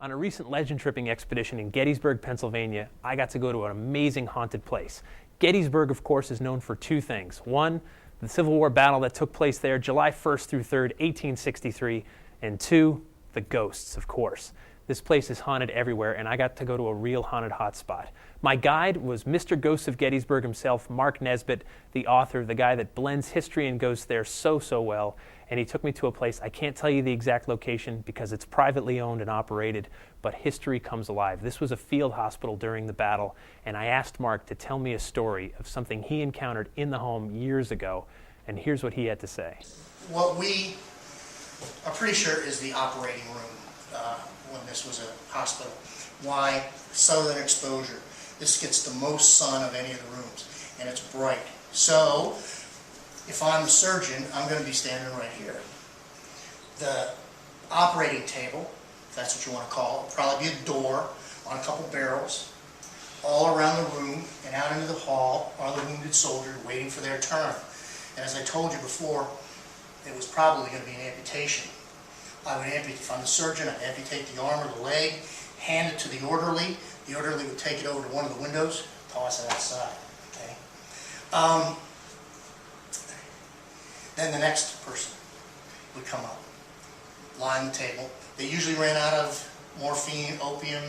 On a recent legend tripping expedition in Gettysburg, Pennsylvania, I got to go to an amazing haunted place. Gettysburg, of course, is known for two things. One, the Civil War battle that took place there July 1st through 3rd, 1863, and two, the ghosts, of course. This place is haunted everywhere, and I got to go to a real haunted hotspot. My guide was Mr. Ghost of Gettysburg himself, Mark Nesbitt, the author, the guy that blends history and ghosts there so well. And he took me to a place, I can't tell you the exact location because it's privately owned and operated, but history comes alive. This was a field hospital during the battle, and I asked Mark to tell me a story of something he encountered in the home years ago, and here's what he had to say. What we are pretty sure is the operating room when this was a hospital. Why? Southern exposure. This gets the most sun of any of the rooms, and it's bright. So, if I'm the surgeon, I'm going to be standing right here. The operating table, if that's what you want to call it, will probably be a door on a couple barrels. All around the room and out into the hall are the wounded soldiers waiting for their turn. And as I told you before, it was probably going to be an amputation. I would amputate, if I'm the surgeon, I'd amputate the arm or the leg, hand it to the orderly. The orderly would take it over to one of the windows, toss it outside. Okay? Then the next person would come up, line the table. They usually ran out of morphine, opium.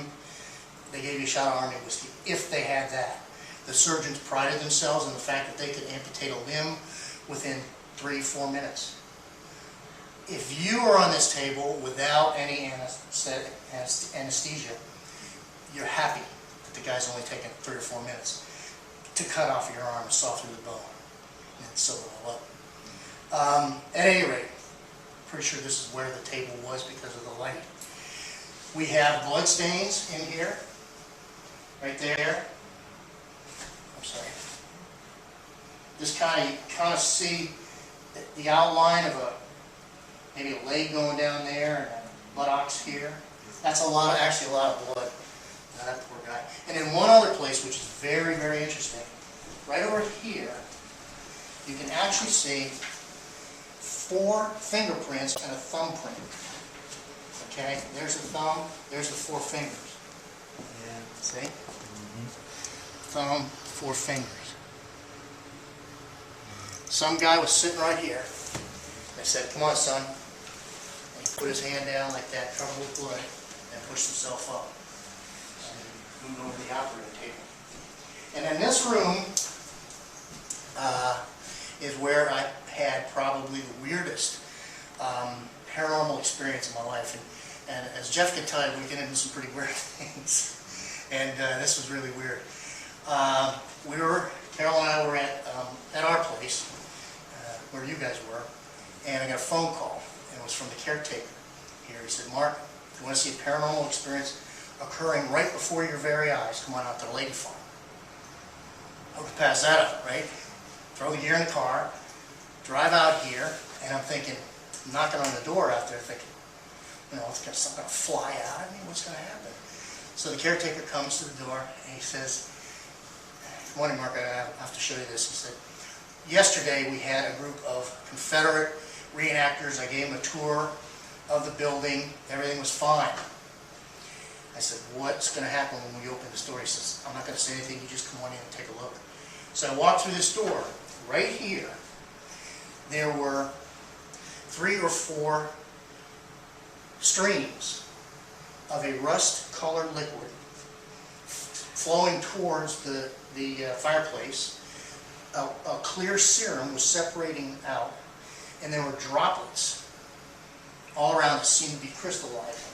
They gave you a shot of army whiskey, if they had that. The surgeons prided themselves on the fact that they could amputate a limb within 3-4 minutes. If you are on this table without any anesthesia, you're happy that the guy's only taken 3 or 4 minutes to cut off your arm and saw through the bone and sew it all up. At any rate, pretty sure this is where the table was because of the light. We have blood stains in here, right there. I'm sorry. Just kind of see the outline of maybe a leg going down there and a buttocks here. That's actually a lot of blood. That poor guy. And in one other place, which is very interesting, right over here, you can actually see 4 fingerprints and a thumbprint. Okay, there's the thumb, there's the 4 fingers. Yeah. See? Thumb, 4 fingers. Some guy was sitting right here. They said, "Come on, son." And he put his hand down like that, covered with blood, and pushed himself up. And moved over to the operating table. And in this room is where I had probably the weirdest paranormal experience in my life. And as Jeff can tell you, we get into some pretty weird things. And this was really weird. Carol and I were at our place, where you guys were, and I got a phone call, and it was from the caretaker here. He said, "Mark, if you want to see a paranormal experience occurring right before your very eyes, come on out to the Lady Farm." I would pass that up, right? Throw the gear in the car, drive out here, and I'm thinking, knocking on the door out there, thinking, it's something going to fly out at me. What's going to happen? So the caretaker comes to the door, and he says, "Good morning, Mark. I have to show you this." He said, "Yesterday we had a group of Confederate reenactors. I gave them a tour of the building. Everything was fine." I said, "What's going to happen when we open this door?" He says, "I'm not going to say anything. You just come on in and take a look." So I walked through this door. Right here, there were 3 or 4 streams of a rust-colored liquid flowing towards the fireplace. A clear serum was separating out, and there were droplets all around that seemed to be crystallizing.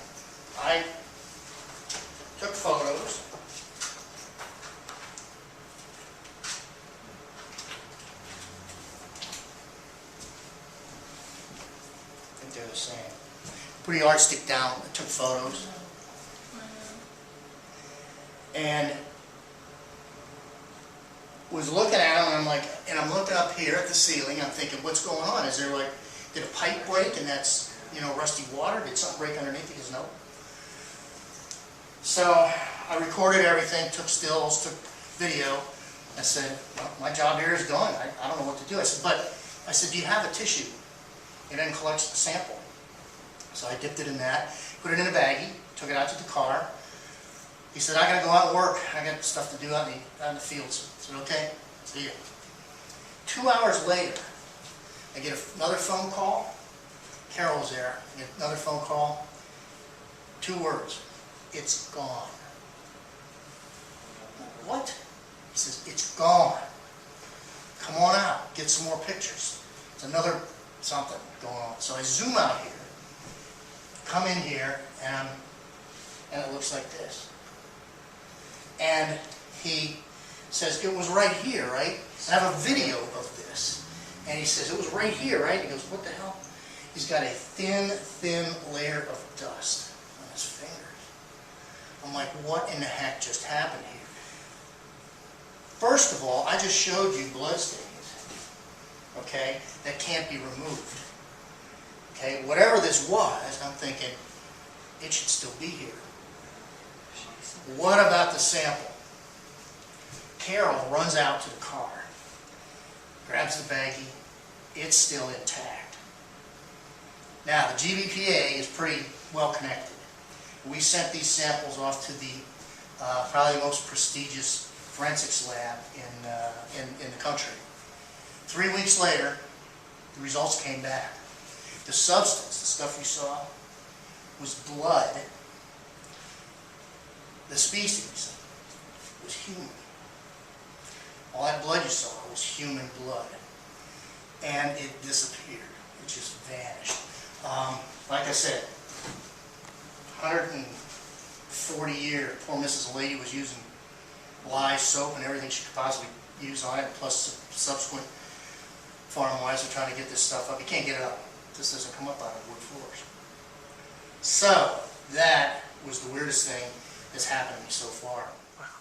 I took photos. I think they're the same. Put the yardstick down, I took photos. And was looking at them, and I'm looking up here at the ceiling. I'm thinking, what's going on? Is there did a pipe break, and that's rusty water? Did something break underneath? He goes, "No." So I recorded everything, took stills, took video. I said, "Well, my job here is done. I don't know what to do." I said, "Do you have a tissue?" It then collects the sample. So I dipped it in that, put it in a baggie, took it out to the car. He said, I gotta go out and work. I got stuff to do out in the fields. I said, okay, see ya. 2 hours later, I get another phone call. Carol was there. I get another phone call. 2 words. It's gone. What? He says, it's gone. Come on out. Get some more pictures. It's another something going on. So I zoom out here, come in here, and it looks like this. And he says, it was right here, right? And I have a video of this. And he says, it was right here, right? He goes, what the hell? He's got a thin, thin layer of dust on his fingers. I'm like, what in the heck just happened here? First of all, I just showed you bloodstains, okay, that can't be removed. Okay, whatever this was, I'm thinking, it should still be here. What about the sample? Carol runs out to the car, grabs the baggie, it's still intact. Now, the GBPA is pretty well connected. We sent these samples off to the probably the most prestigious forensics lab in the country. 3 weeks later, the results came back. The substance, the stuff you saw, was blood. The species was human. All that blood you saw was human blood. And it disappeared. It just vanished. Like I said, 140 years, poor Mrs. Lady was using lye, soap, and everything she could possibly use on it, plus subsequent farm wives are trying to get this stuff up. You can't get it up. This doesn't come up out of wood floors. So, that was the weirdest thing that's happened to me so far. Wow.